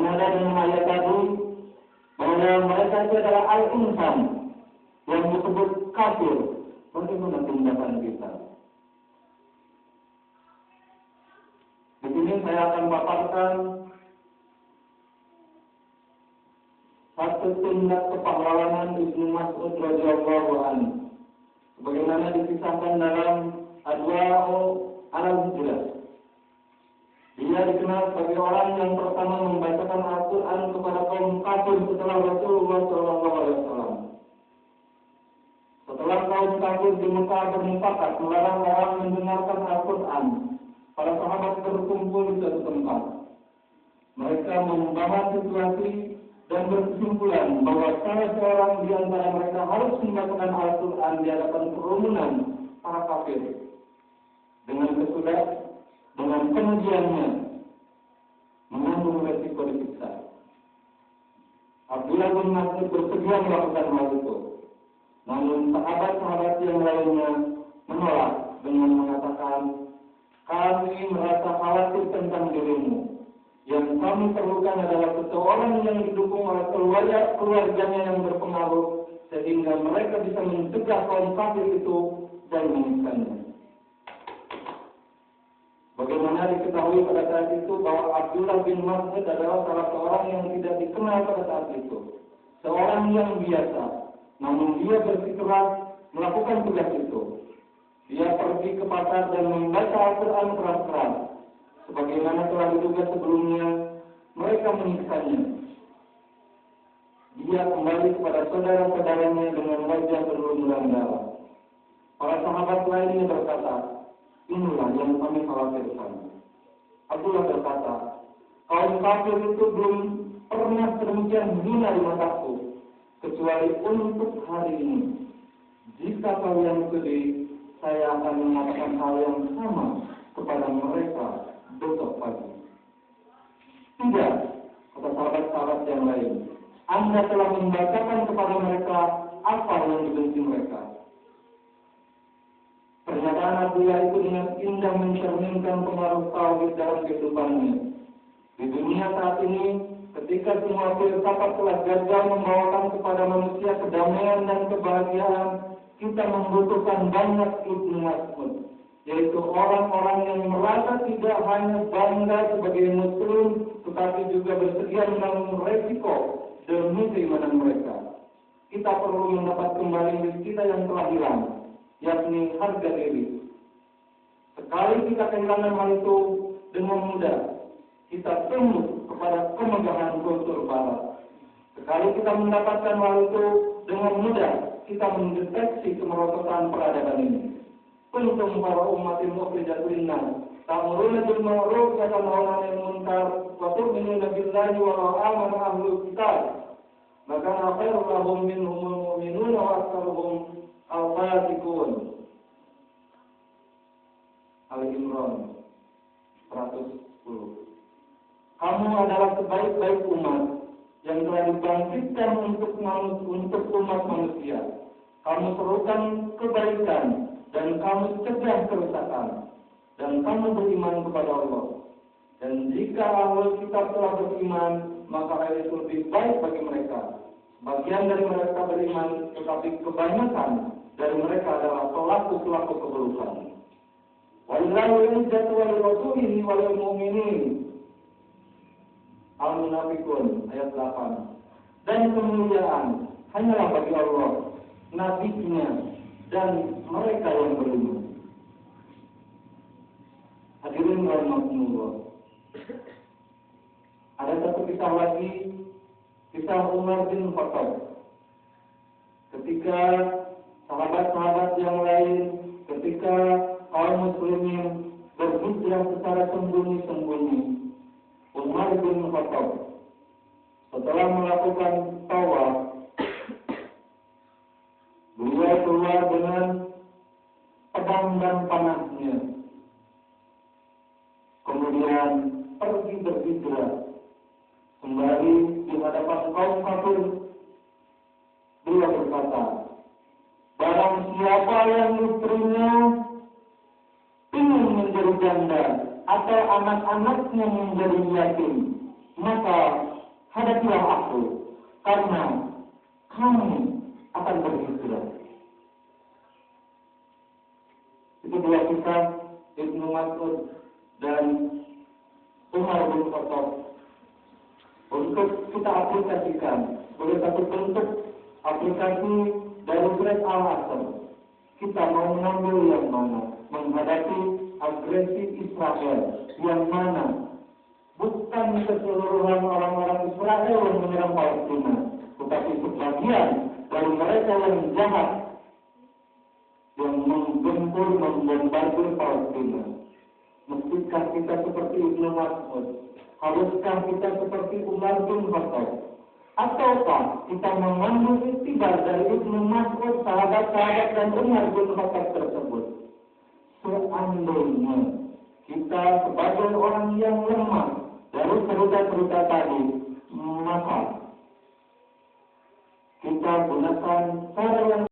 senada dengan ayat tadi bahwa mereka itu adalah al-insan yang disebut kafir. Bagaimana tindakan kita? Di sini saya akan paparkan satu tindak kepahlawanan Ibnu Mas'ud radhiyallahu anhu, sebagaimana dikisahkan dalam Adwa'u al-Hijrah. Dia dikenal sebagai orang yang pertama membacakan Al-Quran kepada kaum kafir setelah Rasulullah SAW. Setelah kaum kafir di Mekah bermufakat melarang orang mendengarkan Al-Quran, para sahabat berkumpul di satu tempat. Mereka membahas situasi dan berkesimpulan bahwa salah seorang di antara mereka harus membacakan Al-Quran di hadapan kerumunan para kafir. Dengan kemudiannya mengandung resiko disiksa. Abdullah bin Mas'ud bersedia melakukan hal itu. Namun sahabat-sahabat yang lainnya menolak dengan mengatakan, kami merasa khawatir tentang dirimu. Yang kami perlukan adalah seseorang yang didukung oleh keluarganya yang berpengaruh, sehingga mereka bisa mencegah kaum kafir itu dan menginsanya. Bagaimana diketahui pada saat itu bahwa Abdullah bin Mas'ud adalah salah seorang yang tidak dikenal pada saat itu. Seorang yang biasa, namun dia bersikeras melakukan tugas itu. Dia pergi ke pasar dan membaca Al-Quran keras-keras. Sebagaimana telah diduga sebelumnya, mereka menyiksanya. Dia kembali kepada saudara-saudaranya dengan wajah berlumuran darah. Para sahabat lainnya berkata, inilah yang kami khawatirkan. Abdullah berkata, kaum kafir itu belum pernah sedemikian hina di mataku, kecuali untuk hari ini. Jika kalian sedih, saya akan mengatakan hal yang sama kepada mereka besok pagi. Tidak, kata sahabat-sahabat yang lain. Anda telah membacakan kepada mereka apa yang dibenci mereka. Pernyataan Abdullah itu dengan indah mencerminkan pengaruh tauhid dalam kehidupannya. Di dunia saat ini, ketika semua filsafat telah gagal membawakan kepada manusia kedamaian dan kebahagiaan, kita membutuhkan banyak Ibnu Mas'ud, yaitu orang-orang yang merasa tidak hanya bangga sebagai muslim, tetapi juga bersedia menanggung resiko demi keimanan mereka. Kita perlu mendapat kembali diri kita yang telah hilang, yakni harga diri. Sekali kita kehilangan hal itu, dengan mudah kita tunduk kepada kemegahan kultur barat. Sekali kita mendapatkan hal itu, dengan mudah kita mendeteksi kemerosotan peradaban ini. Kuntum para ummatin mukhrijat linnas ta'muruna bil ma'ruf wa tanhauna 'anil munkar wa tu'minuna billahi wa amana ahlul kitab. Maka khairul lahum minhumul mu'minuna wa aktsaruhum al-fasiqun. Al-Imran 110. Kamu adalah sebaik-baik umat yang telah dibangkitkan untuk umat manusia. Kamu serukan kebaikan dan kamu cegah kerusakan, dan kamu beriman kepada Allah. Dan jika ahlul kitab telah beriman, maka hal itu lebih baik bagi mereka. Bagian dari mereka beriman, tetapi kebanyakan dari mereka adalah pelaku-pelaku keburukan. Walillahi al-izzatu wa lirasulihi wa lil mu'minin. Al-Munafiqun ayat 8. Dan kemuliaan hanyalah bagi Allah, nabinya, dan mereka yang beriman. Hadirin rahimakumullah. Ada satu kisah lagi, kisah Umar bin Khattab. Ketika sahabat-sahabat yang lain, ketika kaum muslimin berhijrah secara sembunyi-sembunyi, Umar bin Khattab setelah melakukan tawaf, beliau keluar dengan pedang dan panahnya. Kemudian pergi berhijrah kembali di hadapan kaum kafir. Beliau berkata, barang siapa yang istrinya ingin menjadi janda atau anak-anaknya menjadi yatim, maka menghadapilah aku, karena kami akan berhijrah. Itu dua kisah Ibnu Mas'ud dan Umar bin Khattab untuk kita aplikasikan sebagai satu bentuk aplikasi dari surat Al-Asr. Kita mau mengambil yang mana? Menghadapi agresi Israel yang mana? Bukan keseluruhan orang-orang Israel yang menyerang Palestina, tetapi sebagian dari mereka yang jahat yang menggempur, membombardir Palestina. Mestikah kita seperti Ibnu Mas'ud? Haruskah kita seperti Umar bin Khattab? Ataukah kita mengambil iktibar dari Ibnu Mas'ud, sahabat-sahabat dan Umar bin Khattab tersebut? Seandainya kita sebagai orang yang lemah dari cerita-cerita tadi, maka kita gunakan cara yang